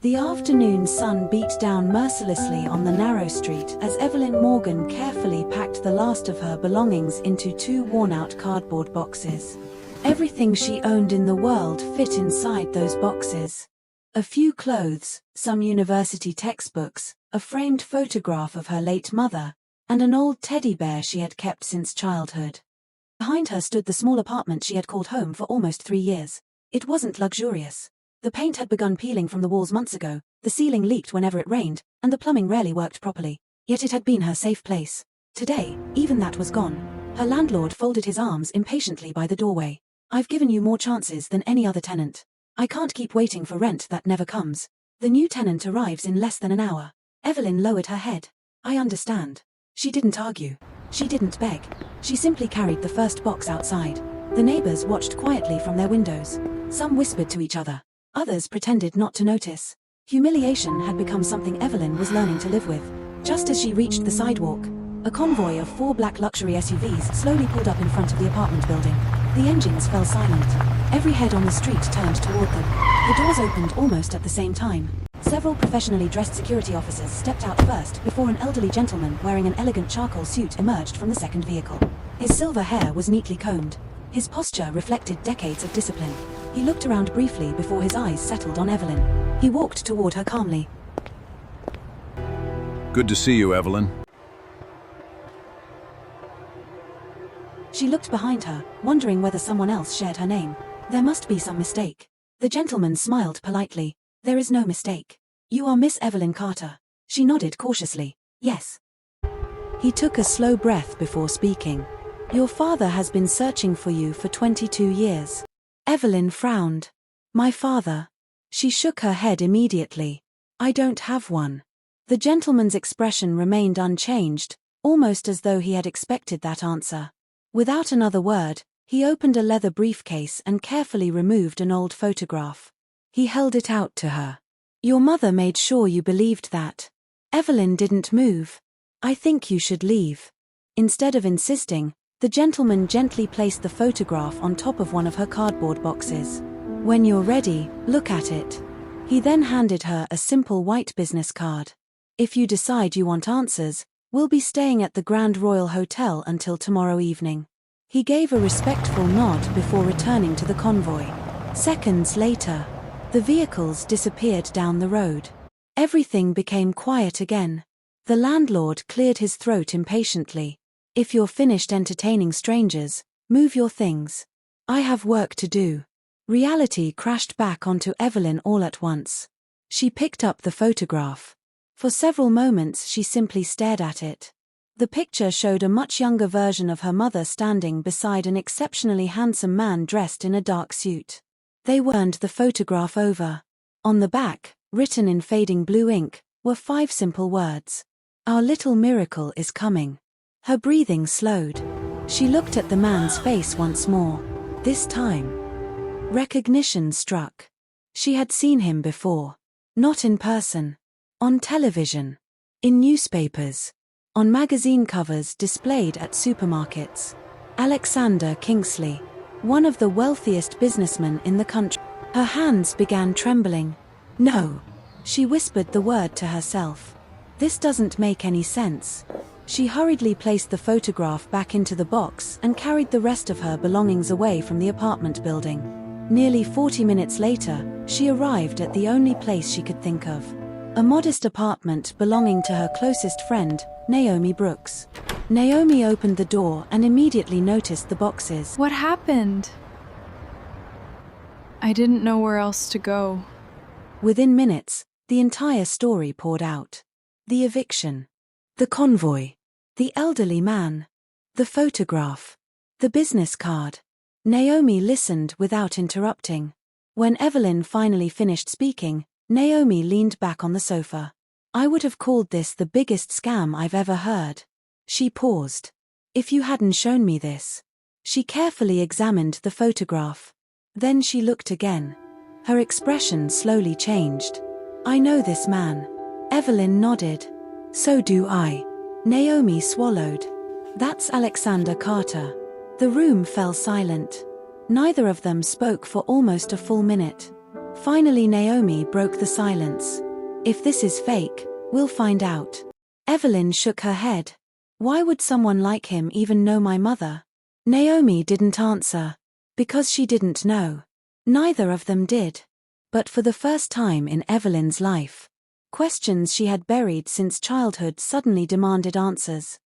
The afternoon sun beat down mercilessly on the narrow street as Evelyn Morgan carefully packed the last of her belongings into two worn-out cardboard boxes. Everything she owned in the world fit inside those boxes. A few clothes, some university textbooks, a framed photograph of her late mother, and an old teddy bear she had kept since childhood. Behind her stood the small apartment she had called home for almost 3 years. It wasn't luxurious. The paint had begun peeling from the walls months ago, the ceiling leaked whenever it rained, and the plumbing rarely worked properly. Yet it had been her safe place. Today, even that was gone. Her landlord folded his arms impatiently by the doorway. "I've given you more chances than any other tenant. I can't keep waiting for rent that never comes. The new tenant arrives in less than an hour." Evelyn lowered her head. "I understand." She didn't argue. She didn't beg. She simply carried the first box outside. The neighbors watched quietly from their windows. Some whispered to each other. Others pretended not to notice. Humiliation had become something Evelyn was learning to live with. Just as she reached the sidewalk, a convoy of 4 black luxury SUVs slowly pulled up in front of the apartment building. The engines fell silent. Every head on the street turned toward them. The doors opened almost at the same time. Several professionally dressed security officers stepped out first before an elderly gentleman wearing an elegant charcoal suit emerged from the second vehicle. His silver hair was neatly combed. His posture reflected decades of discipline. He looked around briefly before his eyes settled on Evelyn. He walked toward her calmly. Good to see you, Evelyn. She looked behind her, wondering whether someone else shared her name. There must be some mistake. The gentleman smiled politely. "There is no mistake. You are Miss Evelyn Carter." She nodded cautiously. "Yes." He took a slow breath before speaking. "Your father has been searching for you for 22 years. Evelyn frowned. "My father?" She shook her head immediately. "I don't have one." The gentleman's expression remained unchanged, almost as though he had expected that answer. Without another word, he opened a leather briefcase and carefully removed an old photograph. He held it out to her. "Your mother made sure you believed that." Evelyn didn't move. "I think you should leave." Instead of insisting, the gentleman gently placed the photograph on top of one of her cardboard boxes. "When you're ready, look at it." He then handed her a simple white business card. "If you decide you want answers, we'll be staying at the Grand Royal Hotel until tomorrow evening." He gave a respectful nod before returning to the convoy. Seconds later, the vehicles disappeared down the road. Everything became quiet again. The landlord cleared his throat impatiently. "If you're finished entertaining strangers, move your things. I have work to do." Reality crashed back onto Evelyn all at once. She picked up the photograph. For several moments she simply stared at it. The picture showed a much younger version of her mother standing beside an exceptionally handsome man dressed in a dark suit. They turned the photograph over. On the back, written in fading blue ink, were 5 simple words. "Our little miracle is coming." Her breathing slowed. She looked at the man's face once more. This time, recognition struck. She had seen him before. Not in person. On television. In newspapers. On magazine covers displayed at supermarkets. Alexander Kingsley. One of the wealthiest businessmen in the country. Her hands began trembling. "No." She whispered the word to herself. "This doesn't make any sense." She hurriedly placed the photograph back into the box and carried the rest of her belongings away from the apartment building. Nearly 40 minutes later, she arrived at the only place she could think of. A modest apartment belonging to her closest friend, Naomi Brooks. Naomi opened the door and immediately noticed the boxes. "What happened?" "I didn't know where else to go." Within minutes, the entire story poured out. The eviction. The convoy. The elderly man. The photograph. The business card. Naomi listened without interrupting. When Evelyn finally finished speaking, Naomi leaned back on the sofa. "I would have called this the biggest scam I've ever heard." She paused. "If you hadn't shown me this." She carefully examined the photograph. Then she looked again. Her expression slowly changed. "I know this man." Evelyn nodded. "So do I." Naomi swallowed. "That's Alexander Carter." The room fell silent. Neither of them spoke for almost a full minute. Finally, Naomi broke the silence. If this is fake, we'll find out. Evelyn shook her head. Why would someone like him even know my mother? Naomi didn't answer. Because she didn't know. Neither of them did. But for the first time in Evelyn's life, questions she had buried since childhood suddenly demanded answers.